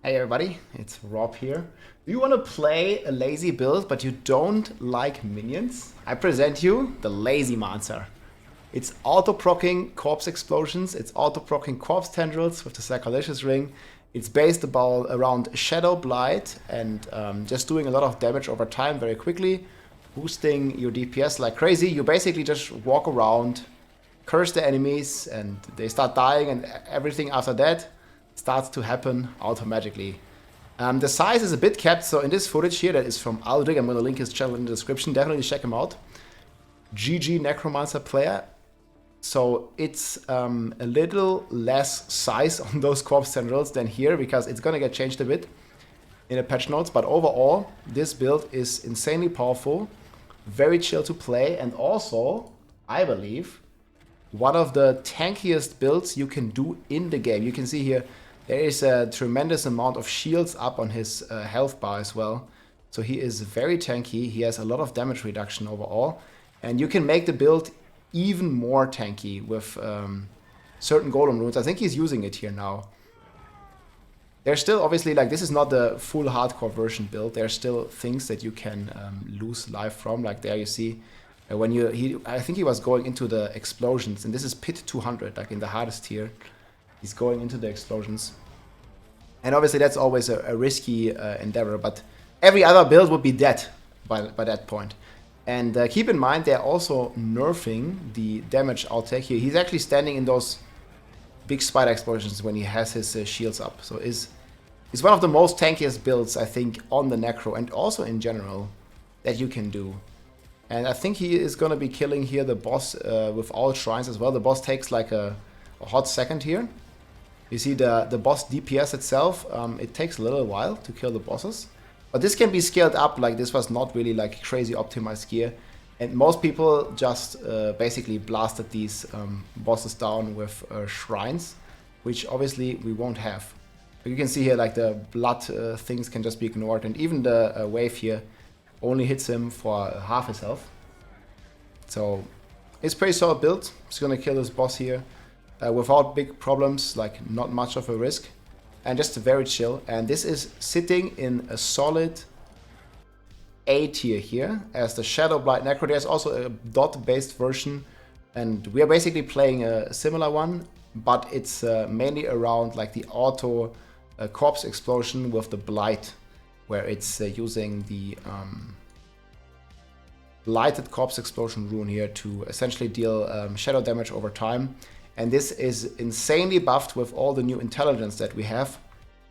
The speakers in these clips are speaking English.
Hey everybody, it's Rob here. Do you want to play a lazy build but you don't like minions? I present you the Lazymancer. It's auto-proccing corpse explosions, it's auto-proccing corpse tendrils with the sacrilegious ring. It's based around Shadow Blight and just doing a lot of damage over time very quickly, boosting your DPS like crazy. You basically just walk around, curse the enemies, and they start dying, and everything after that starts to happen automatically. The size is a bit capped, so in this footage here that is from Aldrich, I'm going to link his channel in the description, definitely check him out. GG Necromancer player. So it's a little less size on those corpse tendrils than here, because it's going to get changed a bit in the patch notes, but overall this build is insanely powerful, very chill to play, and also, I believe, one of the tankiest builds you can do in the game. You can see here there is a tremendous amount of shields up on his health bar as well. So he is very tanky, he has a lot of damage reduction overall, and you can make the build even more tanky with certain golem runes. I think he's using it here now. There's still obviously, like, this is not the full hardcore version build. There's still things that you can lose life from, like there you see when I think he was going into the explosions, and this is pit 200, like in the hardest tier. He's going into the explosions. And obviously that's always a risky endeavor, but every other build would be dead by that point. And keep in mind, they're also nerfing the damage outtake here. He's actually standing in those big spider explosions when he has his shields up. So it's one of the most tankiest builds, I think, on the Necro and also in general that you can do. And I think he is going to be killing here the boss with all shrines as well. The boss takes like a hot second here. You see the boss DPS itself, it takes a little while to kill the bosses. But this can be scaled up, like this was not really like crazy optimized gear. And most people just basically blasted these bosses down with shrines, which obviously we won't have. But you can see here like the blood things can just be ignored, and even the wave here only hits him for half his health. So it's pretty solid build. It's gonna kill this boss here without big problems, like not much of a risk. And just very chill. And this is sitting in a solid A tier here as the Shadow Blight Necro. There's also a dot-based version, and we are basically playing a similar one, but it's mainly around like the auto corpse explosion with the Blight, where it's using the lighted corpse explosion rune here to essentially deal shadow damage over time. And this is insanely buffed with all the new intelligence that we have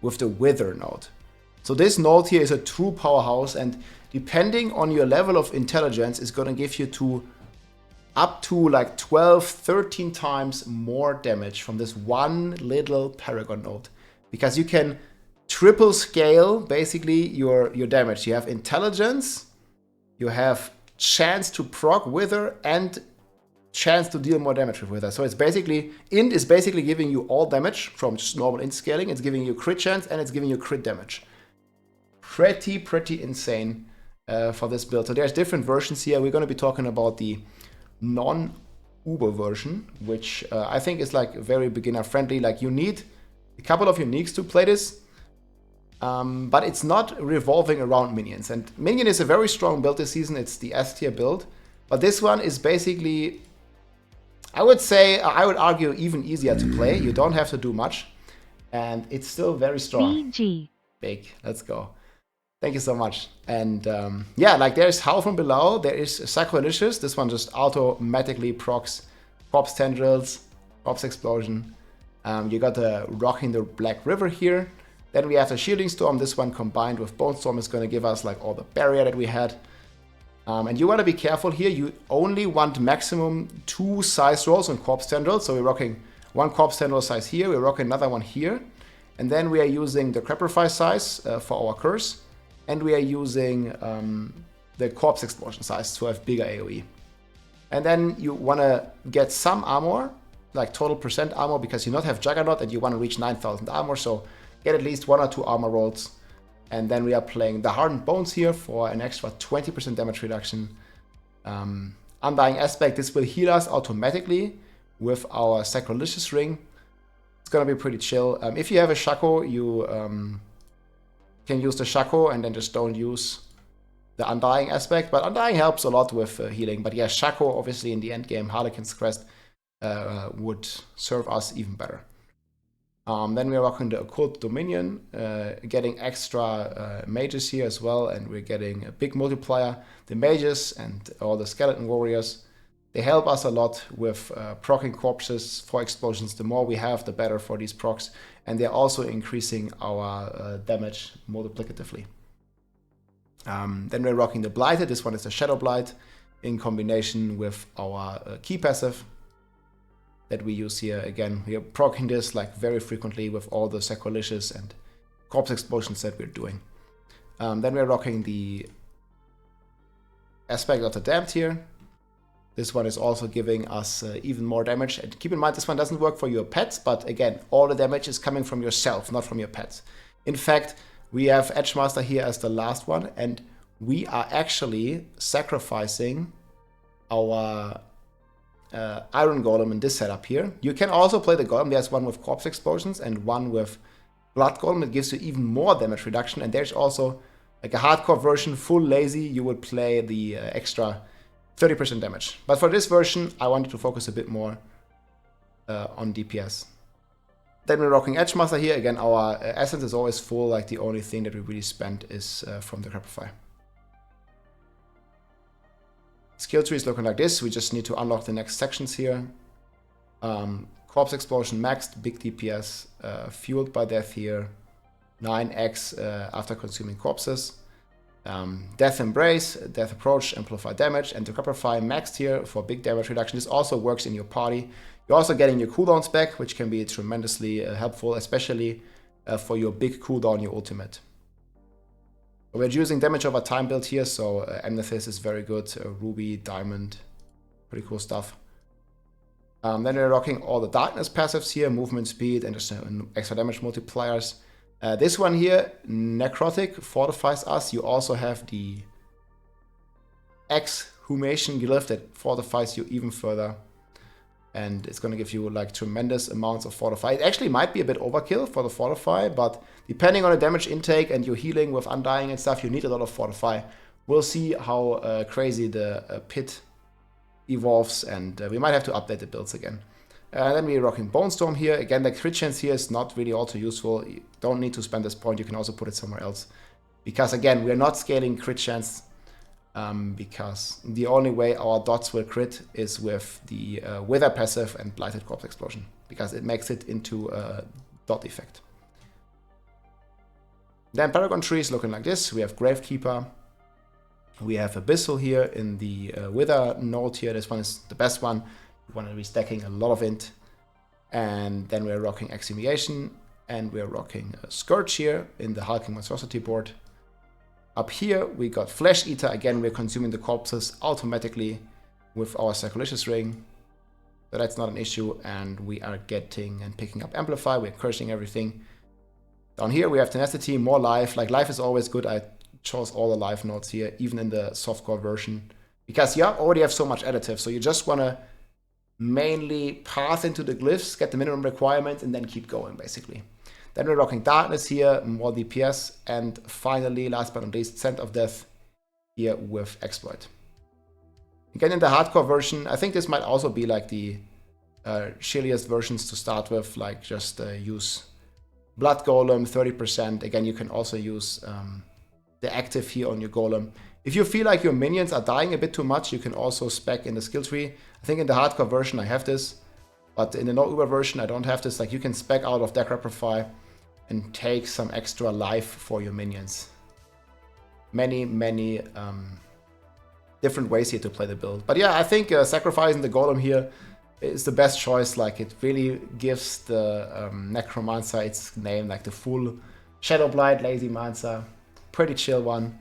with the Wither node. So this node here is a true powerhouse, and depending on your level of intelligence is going to give you up to like 12, 13 times more damage from this one little Paragon node. Because you can triple scale basically your damage. You have intelligence, you have chance to proc Wither, and chance to deal more damage with Wither. So it's basically, Int is basically giving you all damage from just normal Int scaling. It's giving you crit chance and it's giving you crit damage. Pretty insane for this build. So there's different versions here. We're going to be talking about the non-Uber version, which I think is like very beginner friendly. Like you need a couple of uniques to play this, but it's not revolving around minions. And minion is a very strong build this season. It's the S tier build, but this one is basically, I would argue, even easier to play. You don't have to do much, and it's still very strong. BG. Big, let's go. Thank you so much. And yeah, like there's Howl from Below, there is Sacrilegious. This one just automatically procs Corpse Tendrils, Corpse Explosion. You got the Rocking the Black River here. Then we have the Shielding Storm. This one combined with Bone Storm is going to give us like all the barrier that we had. And you want to be careful here. You only want maximum 2 size rolls on Corpse Tendrils. So we're rocking one Corpse Tendril size here. We're rocking another one here. And then we are using the Creprify size for our curse. And we are using the Corpse Explosion size to have bigger AoE. And then you want to get some armor, like total percent armor, because you not have Juggernaut and you want to reach 9,000 armor. So get at least 1 or 2 armor rolls. And then we are playing the Hardened Bones here for an extra 20% damage reduction. Undying Aspect, this will heal us automatically with our Sacrilegious Ring. It's gonna be pretty chill. If you have a Shaco, you can use the Shaco and then just don't use the Undying aspect. But Undying helps a lot with healing. But yeah, Shaco, obviously, in the end game, Harlequin's Crest would serve us even better. Then we're rocking the Occult Dominion, getting extra mages here as well, and we're getting a big multiplier. The mages and all the skeleton warriors, they help us a lot with proccing corpses for explosions. The more we have, the better for these procs, and they're also increasing our damage multiplicatively. Then we're rocking the Blighted. This one is a Shadow Blight in combination with our key passive that we use here. Again, we are proccing this like very frequently with all the sacrilegious and corpse explosions that we're doing. Then we're rocking the aspect of the damned here. This one is also giving us even more damage. And keep in mind, this one doesn't work for your pets, but again, all the damage is coming from yourself, not from your pets. In fact, we have Edgemaster here as the last one, and we are actually sacrificing our Iron Golem in this setup here. You can also play the Golem. There's one with Corpse Explosions and one with Blood Golem. It gives you even more damage reduction. And there's also like a hardcore version, full lazy. You would play the extra 30% damage. But for this version, I wanted to focus a bit more on DPS. Then we're rocking Edgemaster here. Again, our essence is always full. Like the only thing that we really spent is from the Crapify. Skill tree is looking like this. We just need to unlock the next sections here. Corpse Explosion maxed, big DPS, fueled by death here. 9x after consuming corpses. Death Embrace, Death Approach, amplify damage, and the Crapify maxed here for big damage reduction. This also works in your party. You're also getting your cooldowns back, which can be tremendously helpful, especially for your big cooldown, your ultimate. We're using damage over time build here, so Amethyst is very good, Ruby, Diamond, pretty cool stuff. Then we're rocking all the Darkness passives here, movement speed, and just extra damage multipliers. This one here, Necrotic, fortifies us. You also have the Exhumation Glyph that fortifies you even further. And it's going to give you like tremendous amounts of fortify. It actually might be a bit overkill for the fortify, but depending on the damage intake and your healing with Undying and stuff, you need a lot of fortify. We'll see how crazy the pit evolves, and we might have to update the builds again. Then we're rocking Bone Storm here. Again, the crit chance here is not really all too useful. You don't need to spend this point. You can also put it somewhere else. Because again, we're not scaling crit chance. Because the only way our dots will crit is with the Wither passive and Blighted Corpse Explosion, because it makes it into a dot effect. Then Paragon tree is looking like this. We have Gravekeeper. We have Abyssal here in the Wither node here. This one is the best one. We want to be stacking a lot of int. And then we're rocking Exhumation, and we're rocking Scourge here in the Hulking Monstrosity board. Up here, we got Flesh Eater. Again, we're consuming the corpses automatically with our Sacrilegious Ring. So that's not an issue. And we are getting and picking up Amplify. We're cursing everything. Down here, we have Tenacity, more life. Like, life is always good. I chose all the life nodes here, even in the softcore version. Because you already have so much additive. So you just want to mainly path into the glyphs, get the minimum requirement, and then keep going, basically. Then we're rocking Darkness here, more DPS, and finally, last but not least, Scent of Death here with Exploit. Again, in the hardcore version, I think this might also be like the chilliest versions to start with, like just use Blood Golem, 30%. Again, you can also use the active here on your Golem. If you feel like your minions are dying a bit too much, you can also spec in the skill tree. I think in the hardcore version I have this, but in the no Uber version I don't have this. Like, you can spec out of Deck Rapify and take some extra life for your minions. Many different ways here to play the build. But yeah, I think sacrificing the Golem here is the best choice. Like, it really gives the Necromancer its name, like the full Shadow Blight Lazymancer. Pretty chill one.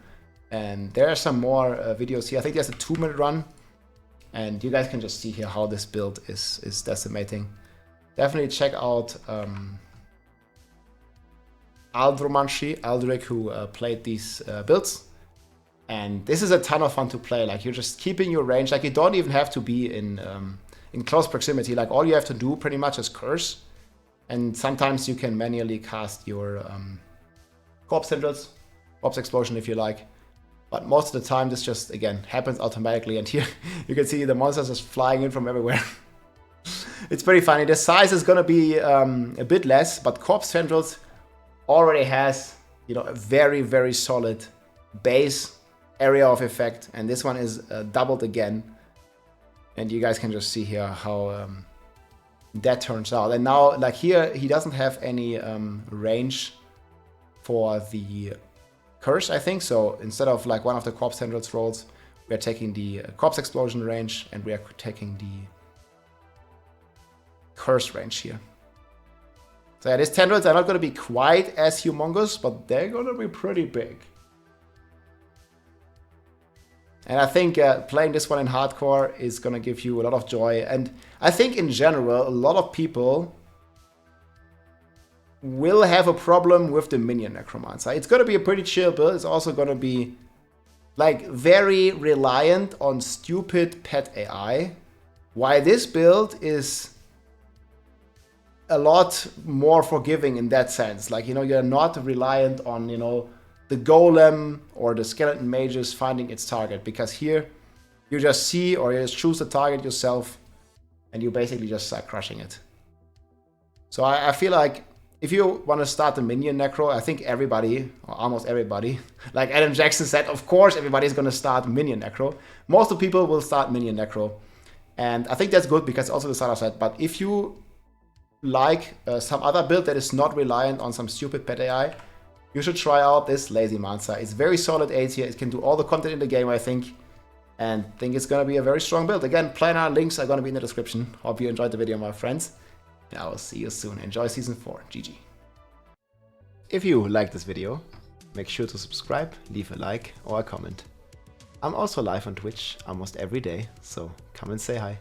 And there are some more videos here. I think there's a 2-minute run. And you guys can just see here how this build is decimating. Definitely check out Aldric, who played these builds. And this is a ton of fun to play. Like, you're just keeping your range. Like, you don't even have to be in close proximity. Like, all you have to do pretty much is curse. And sometimes you can manually cast your Corpse Tendrils, Corpse Explosion if you like. But most of the time this just, again, happens automatically, and here you can see the monsters just flying in from everywhere. It's pretty funny. The size is gonna be a bit less, but Corpse Tendrils already has, you know, a very, very solid base area of effect, and this one is doubled again. And you guys can just see here how that turns out. And now, like here, he doesn't have any range for the curse, I think. So instead of like one of the Corpse Tendrils rolls, we are taking the Corpse Explosion range, and we are taking the curse range here. So yeah, these tendrils are not going to be quite as humongous, but they're going to be pretty big. And I think playing this one in hardcore is going to give you a lot of joy. And I think in general, a lot of people will have a problem with the minion necromancer. It's going to be a pretty chill build. It's also going to be like very reliant on stupid pet AI. Why this build is a lot more forgiving in that sense. Like, you know, you're not reliant on, you know, the golem or the skeleton mages finding its target, because here you just see, or you just choose the target yourself and you basically just start crushing it. So I feel like if you want to start the minion necro, I think everybody, or almost everybody, like Adam Jackson said, of course everybody's going to start minion necro. Most of the people will start minion necro, and I think that's good because it's also the starter set. But if you like some other build that is not reliant on some stupid pet AI, you should try out this Lazymancer. It's very solid A tier. It can do all the content in the game, I think. And I think it's going to be a very strong build. Again, planar links are going to be in the description. Hope you enjoyed the video, my friends. And I will see you soon. Enjoy Season 4. GG. If you liked this video, make sure to subscribe, leave a like or a comment. I'm also live on Twitch almost every day, so come and say hi.